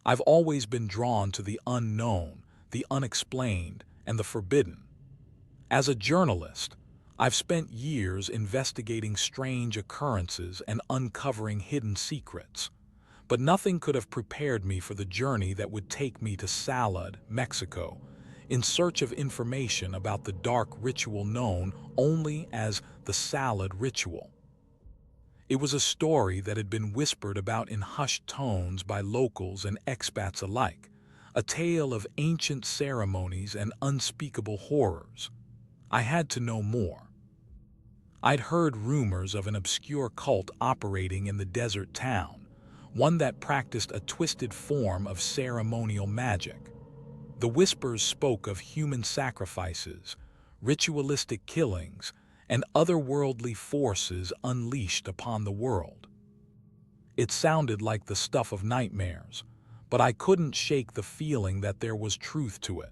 I've always been drawn to the unknown, the unexplained, and the forbidden. As a journalist, I've spent years investigating strange occurrences and uncovering hidden secrets, but nothing could have prepared me for the journey that would take me to Salud, Mexico, in search of information about the dark ritual known only as the Salud Ritual. It was a story that had been whispered about in hushed tones by locals and expats alike, a tale of ancient ceremonies and unspeakable horrors. I had to know more. I'd heard rumors of an obscure cult operating in the desert town, one that practiced a twisted form of ceremonial magic. The whispers spoke of human sacrifices, ritualistic killings, and otherworldly forces unleashed upon the world. It sounded like the stuff of nightmares, but I couldn't shake the feeling that there was truth to it.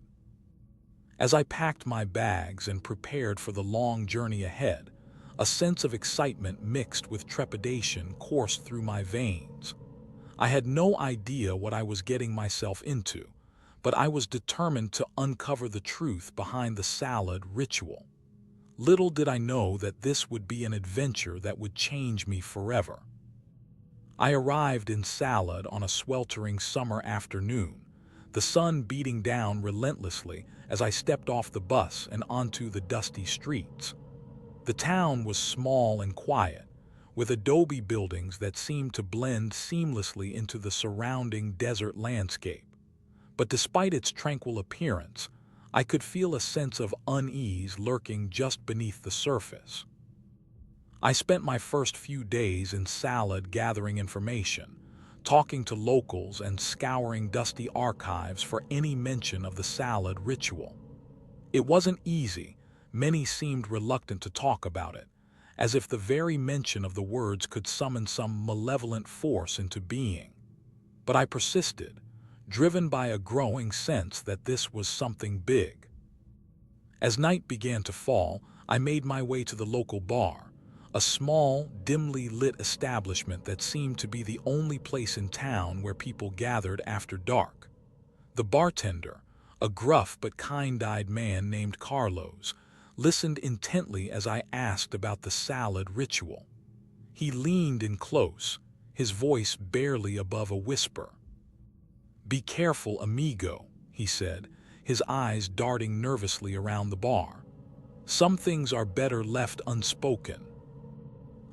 As I packed my bags and prepared for the long journey ahead, a sense of excitement mixed with trepidation coursed through my veins. I had no idea what I was getting myself into, but I was determined to uncover the truth behind the Salud Ritual. Little did I know that this would be an adventure that would change me forever. I arrived in Salud on a sweltering summer afternoon, the sun beating down relentlessly as I stepped off the bus and onto the dusty streets. The town was small and quiet, with adobe buildings that seemed to blend seamlessly into the surrounding desert landscape. But despite its tranquil appearance, I could feel a sense of unease lurking just beneath the surface. I spent my first few days in Salud gathering information, talking to locals and scouring dusty archives for any mention of the Salud Ritual. It wasn't easy. Many seemed reluctant to talk about it, as if the very mention of the words could summon some malevolent force into being. But I persisted, driven by a growing sense that this was something big. As night began to fall, I made my way to the local bar, a small, dimly lit establishment that seemed to be the only place in town where people gathered after dark. The bartender, a gruff but kind-eyed man named Carlos, listened intently as I asked about the Salud Ritual. He leaned in close, his voice barely above a whisper. "Be careful, amigo," he said, his eyes darting nervously around the bar. "Some things are better left unspoken."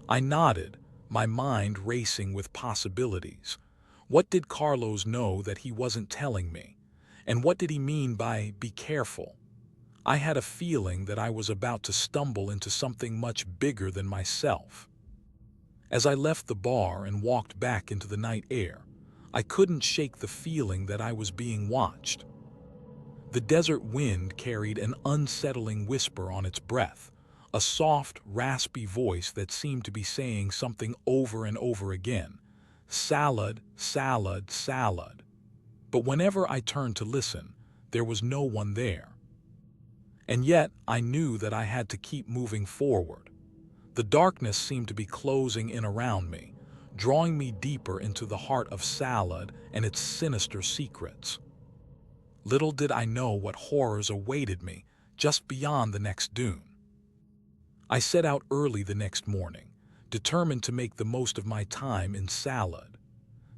I nodded, my mind racing with possibilities. What did Carlos know that he wasn't telling me? And what did he mean by "be careful"? I had a feeling that I was about to stumble into something much bigger than myself. As I left the bar and walked back into the night air, I couldn't shake the feeling that I was being watched. The desert wind carried an unsettling whisper on its breath, a soft, raspy voice that seemed to be saying something over and over again: "Salud, salud, salud." But whenever I turned to listen, there was no one there. And yet, I knew that I had to keep moving forward. The darkness seemed to be closing in around me, drawing me deeper into the heart of Salud and its sinister secrets. Little did I know what horrors awaited me just beyond the next dune. I set out early the next morning, determined to make the most of my time in Salud.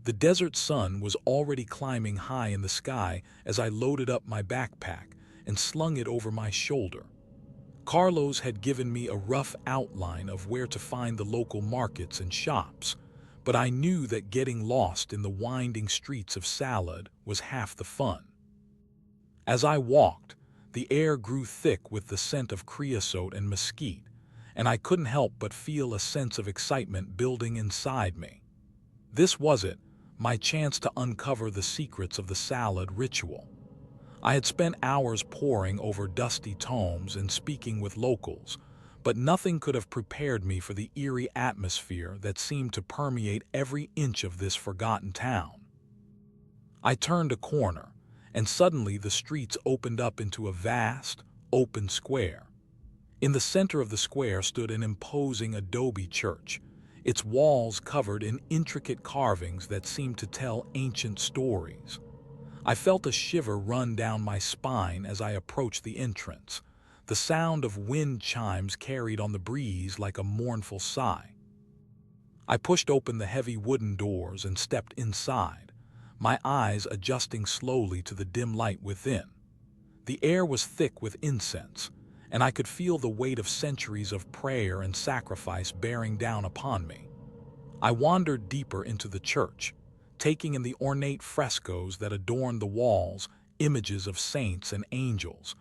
The desert sun was already climbing high in the sky as I loaded up my backpack and slung it over my shoulder. Carlos had given me a rough outline of where to find the local markets and shops, but I knew that getting lost in the winding streets of Salud was half the fun. As I walked, the air grew thick with the scent of creosote and mesquite, and I couldn't help but feel a sense of excitement building inside me. This was it, my chance to uncover the secrets of the Salud Ritual. I had spent hours poring over dusty tomes and speaking with locals, but nothing could have prepared me for the eerie atmosphere that seemed to permeate every inch of this forgotten town. I turned a corner, and suddenly the streets opened up into a vast, open square. In the center of the square stood an imposing adobe church, its walls covered in intricate carvings that seemed to tell ancient stories. I felt a shiver run down my spine as I approached the entrance. The sound of wind chimes carried on the breeze like a mournful sigh. I pushed open the heavy wooden doors and stepped inside, my eyes adjusting slowly to the dim light within. The air was thick with incense, and I could feel the weight of centuries of prayer and sacrifice bearing down upon me. I wandered deeper into the church, taking in the ornate frescoes that adorned the walls, images of saints and angels,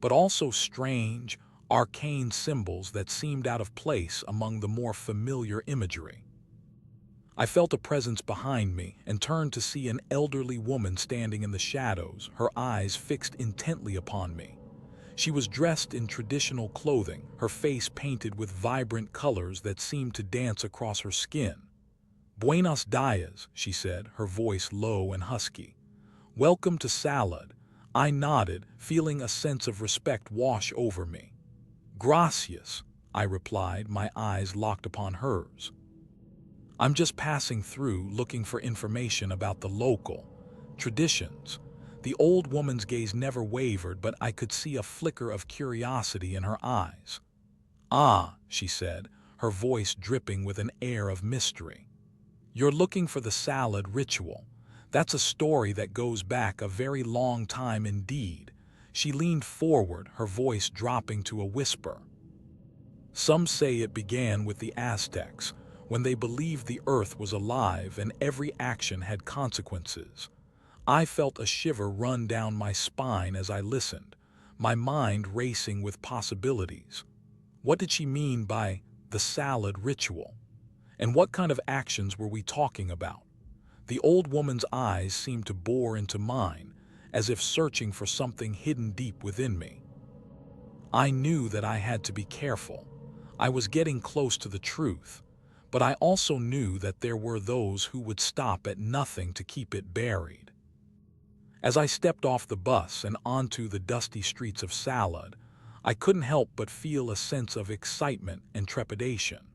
but also strange, arcane symbols that seemed out of place among the more familiar imagery. I felt a presence behind me and turned to see an elderly woman standing in the shadows, her eyes fixed intently upon me. She was dressed in traditional clothing, her face painted with vibrant colors that seemed to dance across her skin. "Buenos dias," she said, her voice low and husky. "Welcome to Salud." I nodded, feeling a sense of respect wash over me. "Gracias," I replied, my eyes locked upon hers. "I'm just passing through looking for information about the local traditions." The old woman's gaze never wavered, but I could see a flicker of curiosity in her eyes. "Ah," she said, her voice dripping with an air of mystery. "You're looking for the Salud Ritual. That's a story that goes back a very long time indeed." She leaned forward, her voice dropping to a whisper. "Some say it began with the Aztecs, when they believed the earth was alive and every action had consequences." I felt a shiver run down my spine as I listened, my mind racing with possibilities. What did she mean by the Salud Ritual? And what kind of actions were we talking about? The old woman's eyes seemed to bore into mine, as if searching for something hidden deep within me. I knew that I had to be careful. I was getting close to the truth, but I also knew that there were those who would stop at nothing to keep it buried. As I stepped off the bus and onto the dusty streets of Salud, I couldn't help but feel a sense of excitement and trepidation.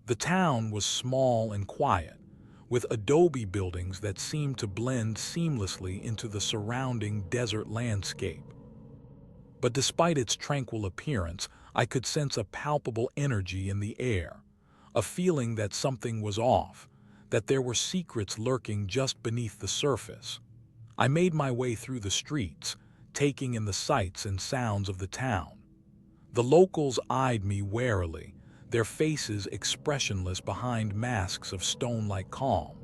The town was small and quiet, with adobe buildings that seemed to blend seamlessly into the surrounding desert landscape. But despite its tranquil appearance, I could sense a palpable energy in the air, a feeling that something was off, that there were secrets lurking just beneath the surface. I made my way through the streets, taking in the sights and sounds of the town. The locals eyed me warily, their faces expressionless behind masks of stone-like calm.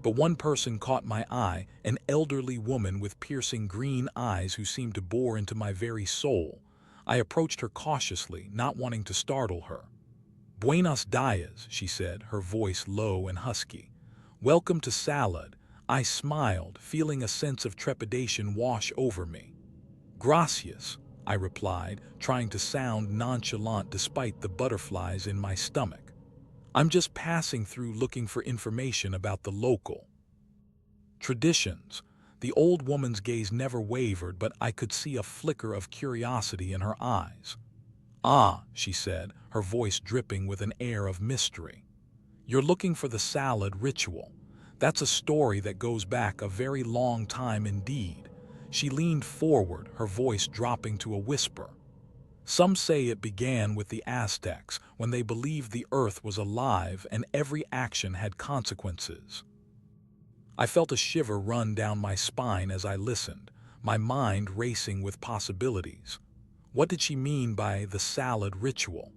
But one person caught my eye, an elderly woman with piercing green eyes who seemed to bore into my very soul. I approached her cautiously, not wanting to startle her. "Buenos dias," she said, her voice low and husky. "Welcome to Salud." I smiled, feeling a sense of trepidation wash over me. "Gracias," I replied, trying to sound nonchalant despite the butterflies in my stomach. "I'm just passing through looking for information about the local traditions." The old woman's gaze never wavered, but I could see a flicker of curiosity in her eyes. "Ah," she said, her voice dripping with an air of mystery. "You're looking for the Salud Ritual. That's a story that goes back a very long time indeed." She leaned forward, her voice dropping to a whisper. "Some say it began with the Aztecs, when they believed the earth was alive and every action had consequences." I felt a shiver run down my spine as I listened, my mind racing with possibilities. What did she mean by the Salud Ritual?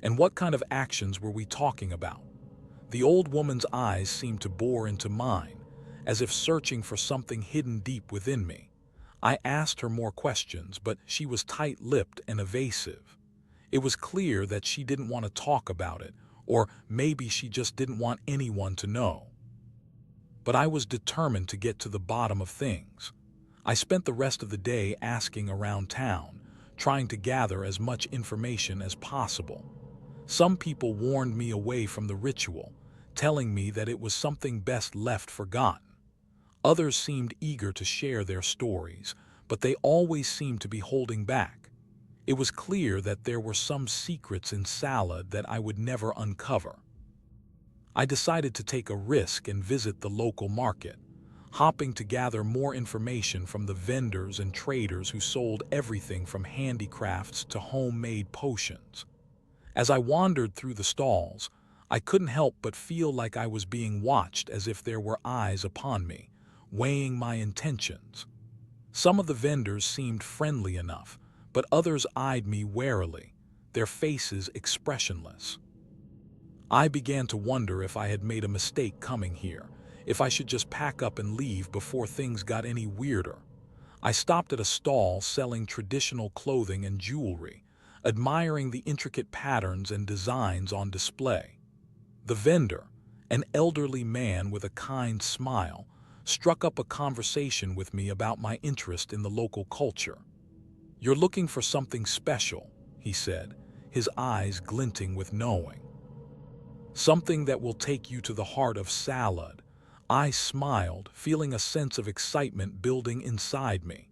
And what kind of actions were we talking about? The old woman's eyes seemed to bore into mine, as if searching for something hidden deep within me. I asked her more questions, but she was tight-lipped and evasive. It was clear that she didn't want to talk about it, or maybe she just didn't want anyone to know. But I was determined to get to the bottom of things. I spent the rest of the day asking around town, trying to gather as much information as possible. Some people warned me away from the ritual, telling me that it was something best left forgotten. Others seemed eager to share their stories, but they always seemed to be holding back. It was clear that there were some secrets in Salud that I would never uncover. I decided to take a risk and visit the local market, hoping to gather more information from the vendors and traders who sold everything from handicrafts to homemade potions. As I wandered through the stalls, I couldn't help but feel like I was being watched, as if there were eyes upon me, weighing my intentions. Some of the vendors seemed friendly enough, but others eyed me warily, their faces expressionless. I began to wonder if I had made a mistake coming here, if I should just pack up and leave before things got any weirder. I stopped at a stall selling traditional clothing and jewelry, admiring the intricate patterns and designs on display. The vendor, an elderly man with a kind smile, struck up a conversation with me about my interest in the local culture. "You're looking for something special," he said, his eyes glinting with knowing. "Something that will take you to the heart of Salud." I smiled, feeling a sense of excitement building inside me.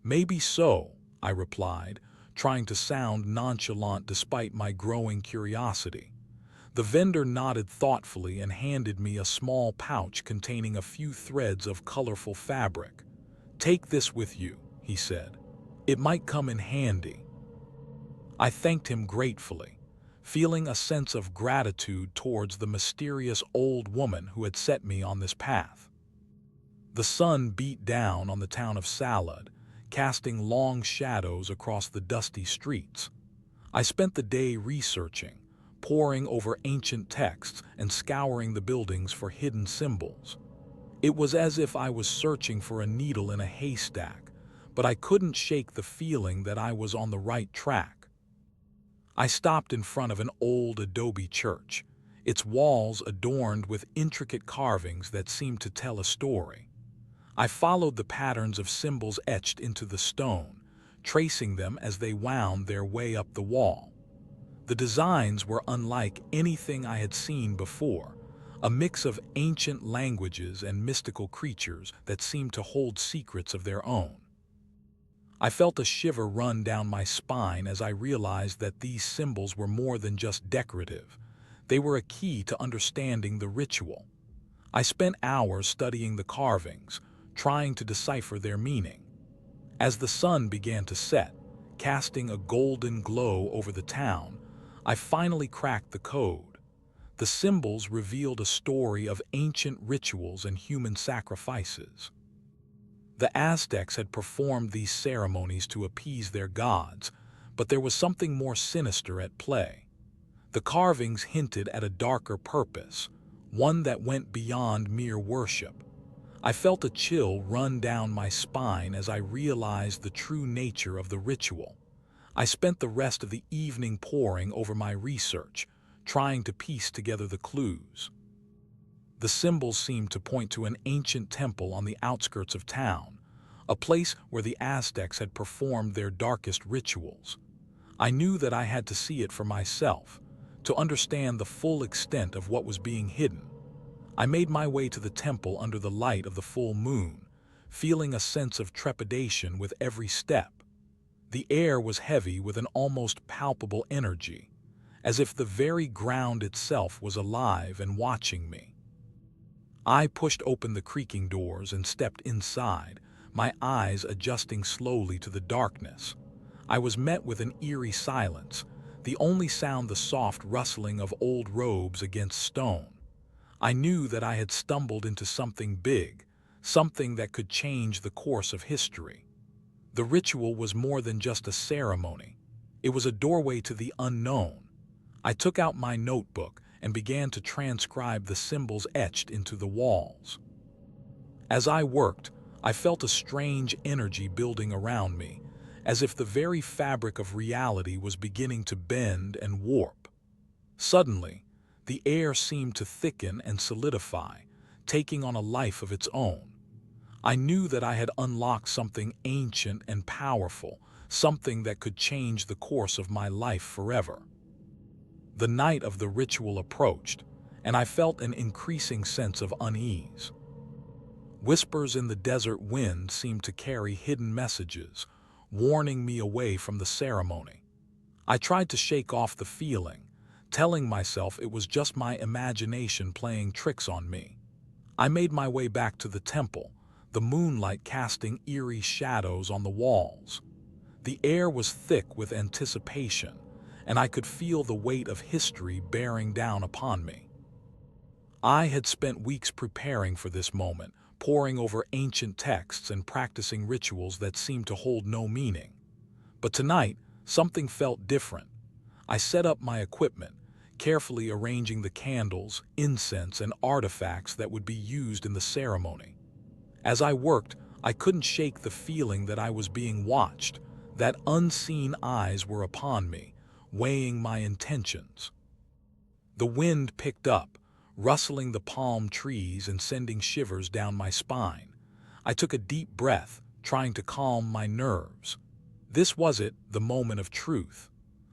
"Maybe so," I replied, trying to sound nonchalant despite my growing curiosity. The vendor nodded thoughtfully and handed me a small pouch containing a few threads of colorful fabric. "Take this with you," he said. "It might come in handy." I thanked him gratefully, feeling a sense of gratitude towards the mysterious old woman who had set me on this path. The sun beat down on the town of Salud, casting long shadows across the dusty streets. I spent the day researching, poring over ancient texts and scouring the buildings for hidden symbols. It was as if I was searching for a needle in a haystack, but I couldn't shake the feeling that I was on the right track. I stopped in front of an old adobe church, its walls adorned with intricate carvings that seemed to tell a story. I followed the patterns of symbols etched into the stone, tracing them as they wound their way up the wall. The designs were unlike anything I had seen before, a mix of ancient languages and mystical creatures that seemed to hold secrets of their own. I felt a shiver run down my spine as I realized that these symbols were more than just decorative. They were a key to understanding the ritual. I spent hours studying the carvings, trying to decipher their meaning. As the sun began to set, casting a golden glow over the town, I finally cracked the code. The symbols revealed a story of ancient rituals and human sacrifices. The Aztecs had performed these ceremonies to appease their gods, but there was something more sinister at play. The carvings hinted at a darker purpose, one that went beyond mere worship. I felt a chill run down my spine as I realized the true nature of the ritual. I spent the rest of the evening poring over my research, trying to piece together the clues. The symbols seemed to point to an ancient temple on the outskirts of town, a place where the Aztecs had performed their darkest rituals. I knew that I had to see it for myself, to understand the full extent of what was being hidden. I made my way to the temple under the light of the full moon, feeling a sense of trepidation with every step. The air was heavy with an almost palpable energy, as if the very ground itself was alive and watching me. I pushed open the creaking doors and stepped inside, my eyes adjusting slowly to the darkness. I was met with an eerie silence, the only sound the soft rustling of old robes against stone. I knew that I had stumbled into something big, something that could change the course of history. The ritual was more than just a ceremony. It was a doorway to the unknown. I took out my notebook and began to transcribe the symbols etched into the walls. As I worked, I felt a strange energy building around me, as if the very fabric of reality was beginning to bend and warp. Suddenly, the air seemed to thicken and solidify, taking on a life of its own. I knew that I had unlocked something ancient and powerful, something that could change the course of my life forever. The night of the ritual approached, and I felt an increasing sense of unease. Whispers in the desert wind seemed to carry hidden messages, warning me away from the ceremony. I tried to shake off the feeling, telling myself it was just my imagination playing tricks on me. I made my way back to the temple, the moonlight casting eerie shadows on the walls. The air was thick with anticipation, and I could feel the weight of history bearing down upon me. I had spent weeks preparing for this moment, poring over ancient texts and practicing rituals that seemed to hold no meaning. But tonight, something felt different. I set up my equipment, carefully arranging the candles, incense, and artifacts that would be used in the ceremony. As I worked, I couldn't shake the feeling that I was being watched, that unseen eyes were upon me, weighing my intentions. The wind picked up, rustling the palm trees and sending shivers down my spine. I took a deep breath, trying to calm my nerves. This was it, the moment of truth.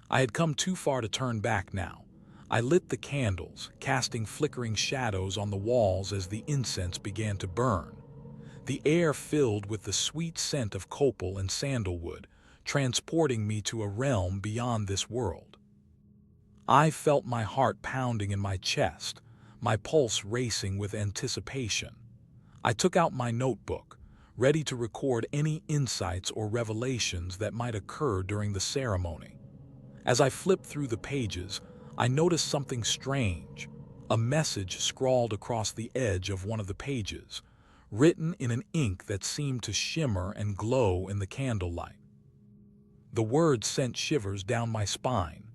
I had come too far to turn back now. I lit the candles, casting flickering shadows on the walls as the incense began to burn. The air filled with the sweet scent of copal and sandalwood, transporting me to a realm beyond this world. I felt my heart pounding in my chest, my pulse racing with anticipation. I took out my notebook, ready to record any insights or revelations that might occur during the ceremony. As I flipped through the pages, I noticed something strange, a message scrawled across the edge of one of the pages, written in an ink that seemed to shimmer and glow in the candlelight. The words sent shivers down my spine.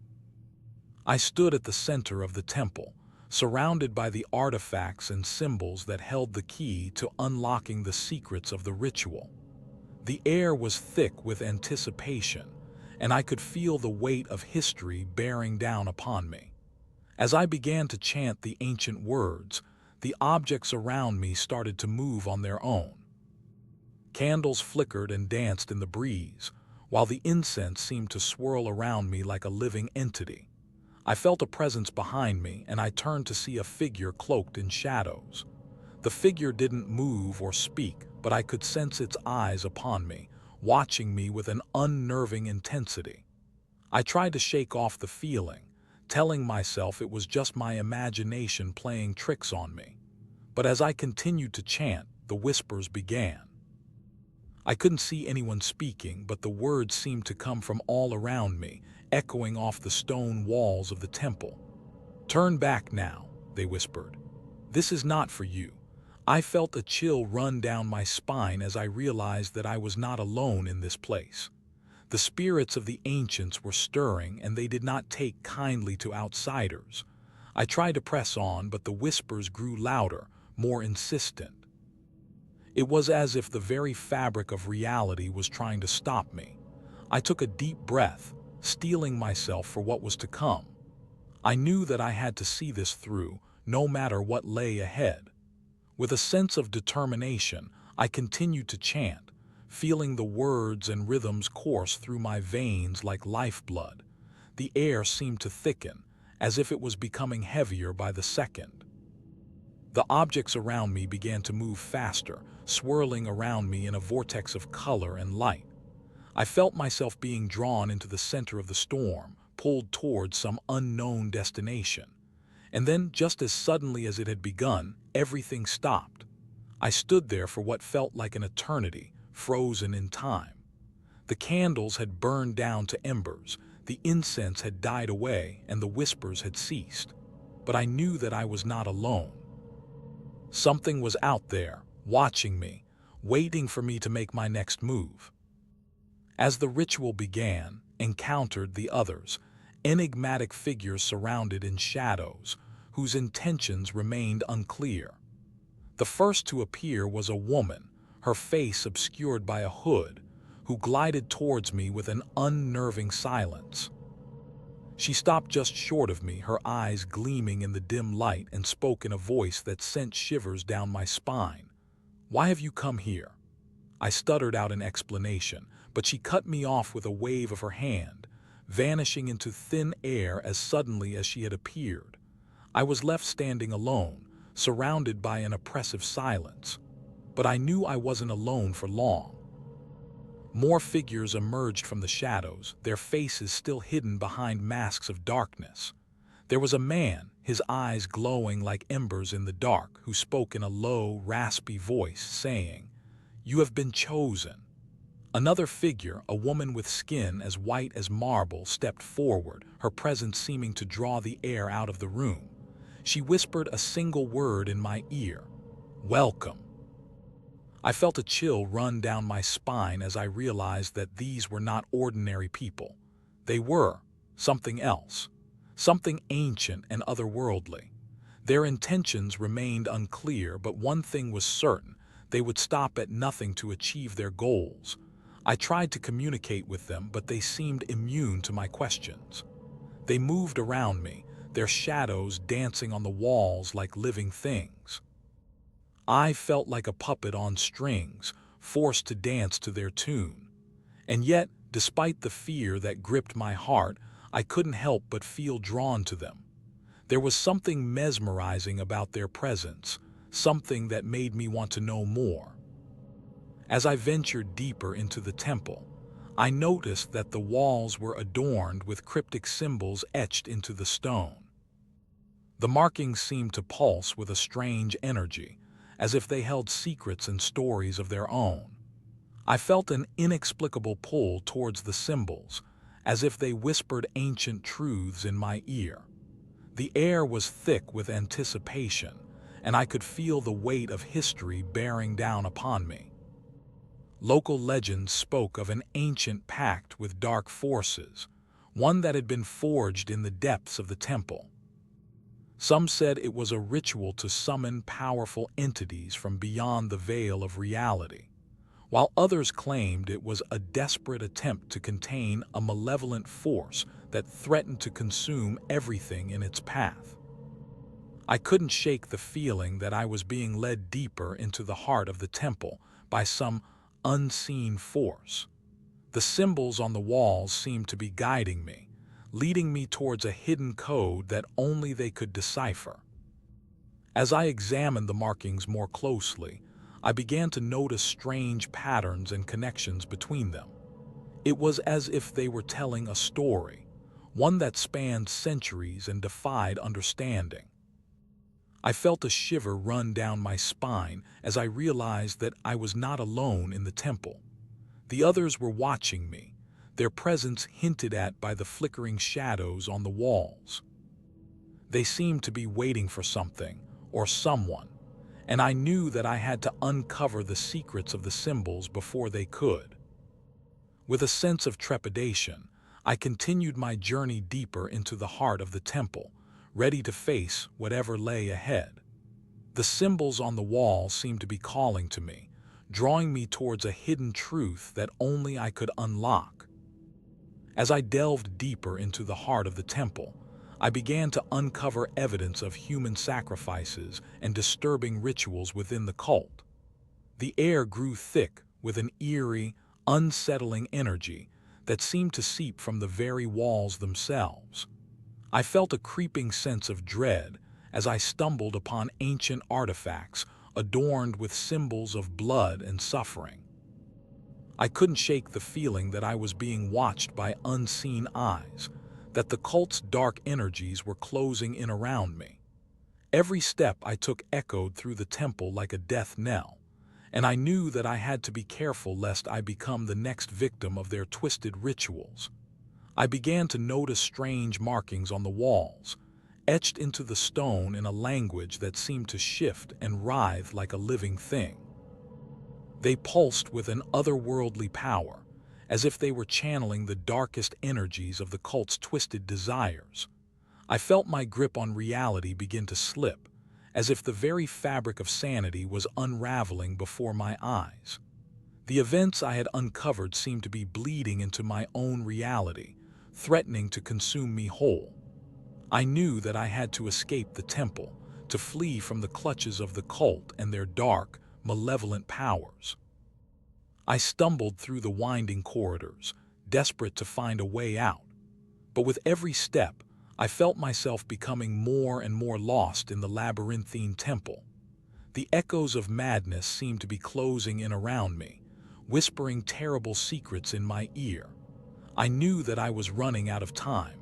I stood at the center of the temple, surrounded by the artifacts and symbols that held the key to unlocking the secrets of the ritual. The air was thick with anticipation, and I could feel the weight of history bearing down upon me. As I began to chant the ancient words, the objects around me started to move on their own. Candles flickered and danced in the breeze, while the incense seemed to swirl around me like a living entity. I felt a presence behind me, and I turned to see a figure cloaked in shadows. The figure didn't move or speak, but I could sense its eyes upon me, watching me with an unnerving intensity. I tried to shake off the feeling, telling myself it was just my imagination playing tricks on me. But as I continued to chant, the whispers began. I couldn't see anyone speaking, but the words seemed to come from all around me, echoing off the stone walls of the temple. "Turn back now," they whispered. "This is not for you." I felt a chill run down my spine as I realized that I was not alone in this place. The spirits of the ancients were stirring, and they did not take kindly to outsiders. I tried to press on, but the whispers grew louder, more insistent. It was as if the very fabric of reality was trying to stop me. I took a deep breath, steeling myself for what was to come. I knew that I had to see this through, no matter what lay ahead. With a sense of determination, I continued to chant, feeling the words and rhythms course through my veins like lifeblood. The air seemed to thicken, as if it was becoming heavier by the second. The objects around me began to move faster, swirling around me in a vortex of color and light. I felt myself being drawn into the center of the storm, pulled towards some unknown destination. And then, just as suddenly as it had begun, everything stopped. I stood there for what felt like an eternity, frozen in time. The candles had burned down to embers, the incense had died away, and the whispers had ceased. But I knew that I was not alone. Something was out there, watching me, waiting for me to make my next move. As the ritual began, encountered the others, enigmatic figures surrounded in shadows, whose intentions remained unclear. The first to appear was a woman, her face obscured by a hood, who glided towards me with an unnerving silence. She stopped just short of me, her eyes gleaming in the dim light, and spoke in a voice that sent shivers down my spine. "Why have you come here?" I stuttered out an explanation, but she cut me off with a wave of her hand, vanishing into thin air as suddenly as she had appeared. I was left standing alone, surrounded by an oppressive silence. But I knew I wasn't alone for long. More figures emerged from the shadows, their faces still hidden behind masks of darkness. There was a man, his eyes glowing like embers in the dark, who spoke in a low, raspy voice, saying, "You have been chosen." Another figure, a woman with skin as white as marble, stepped forward, her presence seeming to draw the air out of the room. She whispered a single word in my ear: "Welcome." I felt a chill run down my spine as I realized that these were not ordinary people. They were something else, something ancient and otherworldly. Their intentions remained unclear, but one thing was certain: they would stop at nothing to achieve their goals. I tried to communicate with them, but they seemed immune to my questions. They moved around me, their shadows dancing on the walls like living things. I felt like a puppet on strings, forced to dance to their tune. And yet, despite the fear that gripped my heart, I couldn't help but feel drawn to them. There was something mesmerizing about their presence, something that made me want to know more. As I ventured deeper into the temple, I noticed that the walls were adorned with cryptic symbols etched into the stone. The markings seemed to pulse with a strange energy, as if they held secrets and stories of their own. I felt an inexplicable pull towards the symbols, as if they whispered ancient truths in my ear. The air was thick with anticipation, and I could feel the weight of history bearing down upon me. Local legends spoke of an ancient pact with dark forces, one that had been forged in the depths of the temple. Some said it was a ritual to summon powerful entities from beyond the veil of reality, while others claimed it was a desperate attempt to contain a malevolent force that threatened to consume everything in its path. I couldn't shake the feeling that I was being led deeper into the heart of the temple by some unseen force. The symbols on the walls seemed to be guiding me, leading me towards a hidden code that only they could decipher. As I examined the markings more closely, I began to notice strange patterns and connections between them. It was as if they were telling a story, one that spanned centuries and defied understanding. I felt a shiver run down my spine as I realized that I was not alone in the temple. The others were watching me, their presence hinted at by the flickering shadows on the walls. They seemed to be waiting for something or someone, and I knew that I had to uncover the secrets of the symbols before they could. With a sense of trepidation, I continued my journey deeper into the heart of the temple, ready to face whatever lay ahead. The symbols on the wall seemed to be calling to me, drawing me towards a hidden truth that only I could unlock. As I delved deeper into the heart of the temple, I began to uncover evidence of human sacrifices and disturbing rituals within the cult. The air grew thick with an eerie, unsettling energy that seemed to seep from the very walls themselves. I felt a creeping sense of dread as I stumbled upon ancient artifacts adorned with symbols of blood and suffering. I couldn't shake the feeling that I was being watched by unseen eyes, that the cult's dark energies were closing in around me. Every step I took echoed through the temple like a death knell, and I knew that I had to be careful lest I become the next victim of their twisted rituals. I began to notice strange markings on the walls, etched into the stone in a language that seemed to shift and writhe like a living thing. They pulsed with an otherworldly power, as if they were channeling the darkest energies of the cult's twisted desires. I felt my grip on reality begin to slip, as if the very fabric of sanity was unraveling before my eyes. The events I had uncovered seemed to be bleeding into my own reality, threatening to consume me whole. I knew that I had to escape the temple, to flee from the clutches of the cult and their dark, malevolent powers. I stumbled through the winding corridors, desperate to find a way out. But with every step, I felt myself becoming more and more lost in the labyrinthine temple. The echoes of madness seemed to be closing in around me, whispering terrible secrets in my ear. I knew that I was running out of time,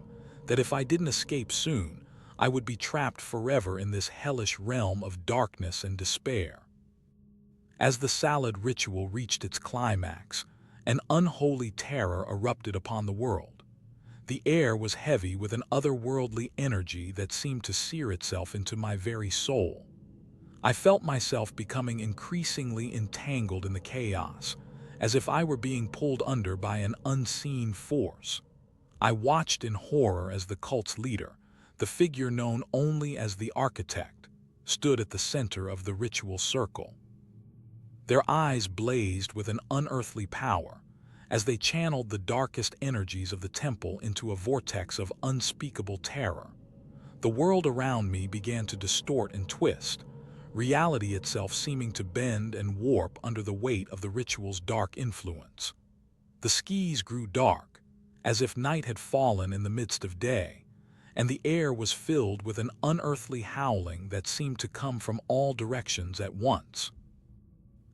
that if I didn't escape soon, I would be trapped forever in this hellish realm of darkness and despair. As the Salud Ritual reached its climax, an unholy terror erupted upon the world. The air was heavy with an otherworldly energy that seemed to sear itself into my very soul. I felt myself becoming increasingly entangled in the chaos, as if I were being pulled under by an unseen force. I watched in horror as the cult's leader, the figure known only as the architect, stood at the center of the ritual circle. Their eyes blazed with an unearthly power, as they channeled the darkest energies of the temple into a vortex of unspeakable terror. The world around me began to distort and twist, reality itself seeming to bend and warp under the weight of the ritual's dark influence. The skies grew dark, as if night had fallen in the midst of day, and the air was filled with an unearthly howling that seemed to come from all directions at once.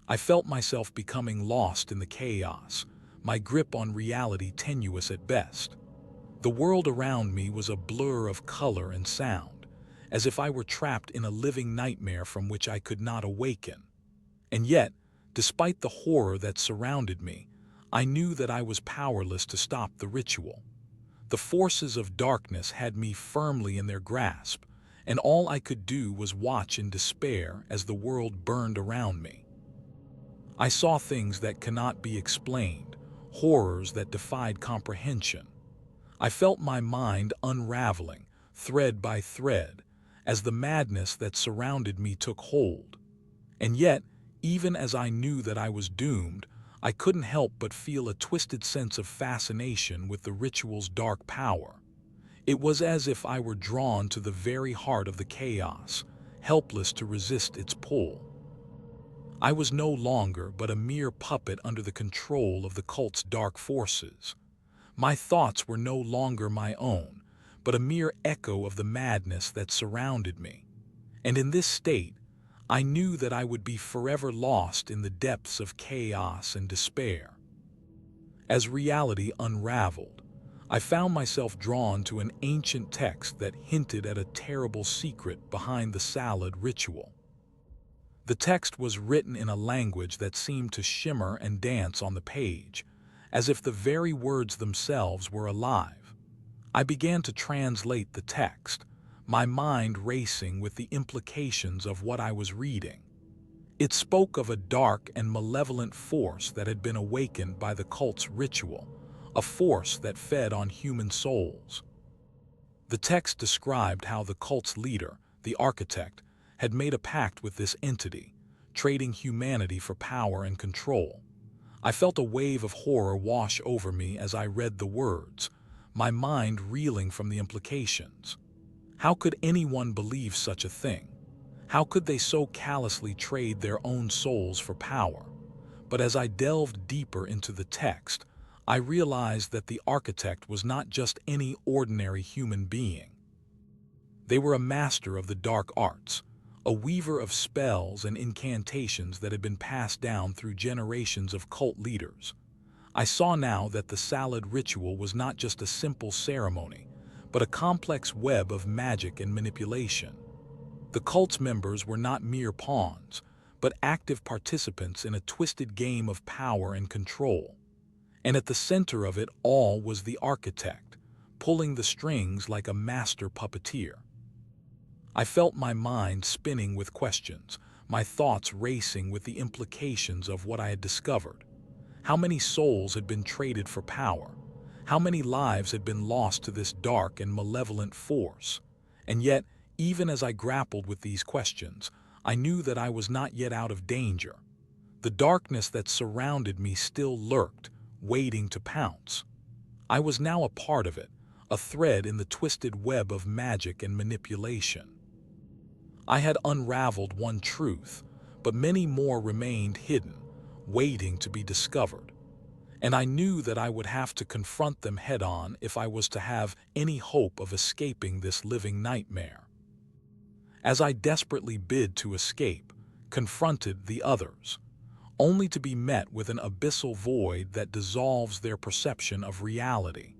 I felt myself becoming lost in the chaos, my grip on reality tenuous at best. The world around me was a blur of color and sound, as if I were trapped in a living nightmare from which I could not awaken. And yet, despite the horror that surrounded me, I knew that I was powerless to stop the ritual. The forces of darkness had me firmly in their grasp, and all I could do was watch in despair as the world burned around me. I saw things that cannot be explained, horrors that defied comprehension. I felt my mind unraveling, thread by thread, as the madness that surrounded me took hold. And yet, even as I knew that I was doomed, I couldn't help but feel a twisted sense of fascination with the ritual's dark power. It was as if I were drawn to the very heart of the chaos, helpless to resist its pull. I was no longer but a mere puppet under the control of the cult's dark forces. My thoughts were no longer my own, but a mere echo of the madness that surrounded me. And in this state, I knew that I would be forever lost in the depths of chaos and despair. As reality unraveled, I found myself drawn to an ancient text that hinted at a terrible secret behind the Salud Ritual. The text was written in a language that seemed to shimmer and dance on the page, as if the very words themselves were alive. I began to translate the text, my mind racing with the implications of what I was reading. It spoke of a dark and malevolent force that had been awakened by the cult's ritual, a force that fed on human souls. The text described how the cult's leader, the architect, had made a pact with this entity, trading humanity for power and control. I felt a wave of horror wash over me as I read the words, my mind reeling from the implications. How could anyone believe such a thing? How could they so callously trade their own souls for power? But as I delved deeper into the text, I realized that the architect was not just any ordinary human being. They were a master of the dark arts, a weaver of spells and incantations that had been passed down through generations of cult leaders. I saw now that the Salud Ritual was not just a simple ceremony, but a complex web of magic and manipulation. The cult's members were not mere pawns, but active participants in a twisted game of power and control. And at the center of it all was the architect, pulling the strings like a master puppeteer. I felt my mind spinning with questions, my thoughts racing with the implications of what I had discovered. How many souls had been traded for power? How many lives had been lost to this dark and malevolent force? And yet, even as I grappled with these questions, I knew that I was not yet out of danger. The darkness that surrounded me still lurked, waiting to pounce. I was now a part of it, a thread in the twisted web of magic and manipulation. I had unraveled one truth, but many more remained hidden, waiting to be discovered. And I knew that I would have to confront them head-on if I was to have any hope of escaping this living nightmare. As I desperately bid to escape, confronted the others, only to be met with an abyssal void that dissolves their perception of reality.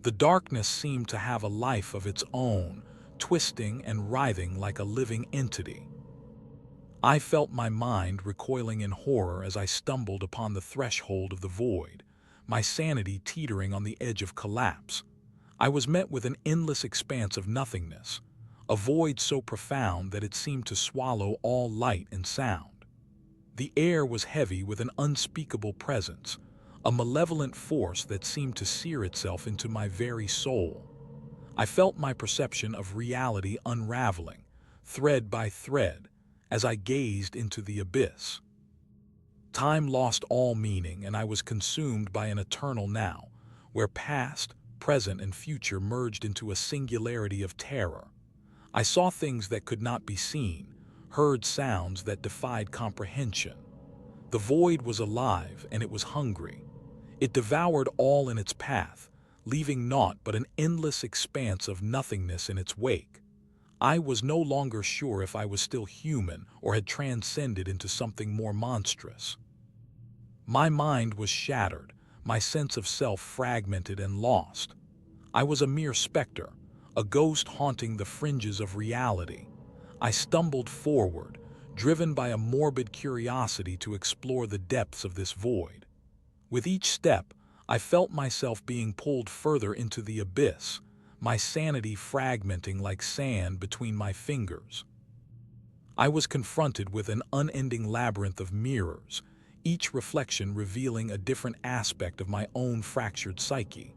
The darkness seemed to have a life of its own, twisting and writhing like a living entity. I felt my mind recoiling in horror as I stumbled upon the threshold of the void, my sanity teetering on the edge of collapse. I was met with an endless expanse of nothingness, a void so profound that it seemed to swallow all light and sound. The air was heavy with an unspeakable presence, a malevolent force that seemed to sear itself into my very soul. I felt my perception of reality unraveling, thread by thread, as I gazed into the abyss. Time lost all meaning, and I was consumed by an eternal now, where past, present, and future merged into a singularity of terror. I saw things that could not be seen, heard sounds that defied comprehension. The void was alive, and it was hungry. It devoured all in its path, leaving naught but an endless expanse of nothingness in its wake. I was no longer sure if I was still human or had transcended into something more monstrous. My mind was shattered, my sense of self fragmented and lost. I was a mere specter, a ghost haunting the fringes of reality. I stumbled forward, driven by a morbid curiosity to explore the depths of this void. With each step, I felt myself being pulled further into the abyss, my sanity fragmenting like sand between my fingers. I was confronted with an unending labyrinth of mirrors, each reflection revealing a different aspect of my own fractured psyche.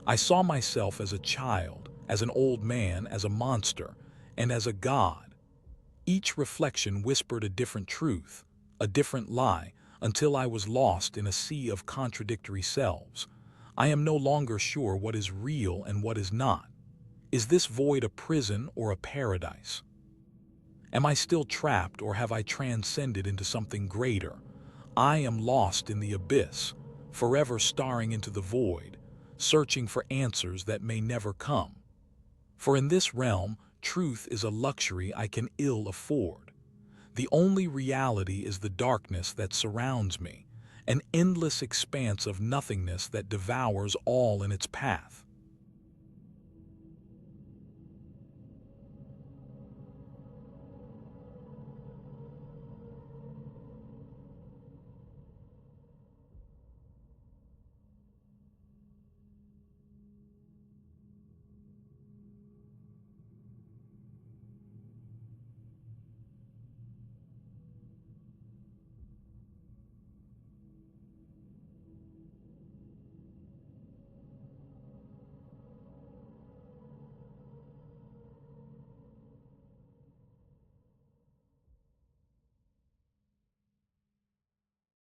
I saw myself as a child, as an old man, as a monster, and as a god. Each reflection whispered a different truth, a different lie, until I was lost in a sea of contradictory selves. I am no longer sure what is real and what is not. Is this void a prison or a paradise? Am I still trapped, or have I transcended into something greater? I am lost in the abyss, forever staring into the void, searching for answers that may never come. For in this realm, truth is a luxury I can ill afford. The only reality is the darkness that surrounds me, an endless expanse of nothingness that devours all in its path.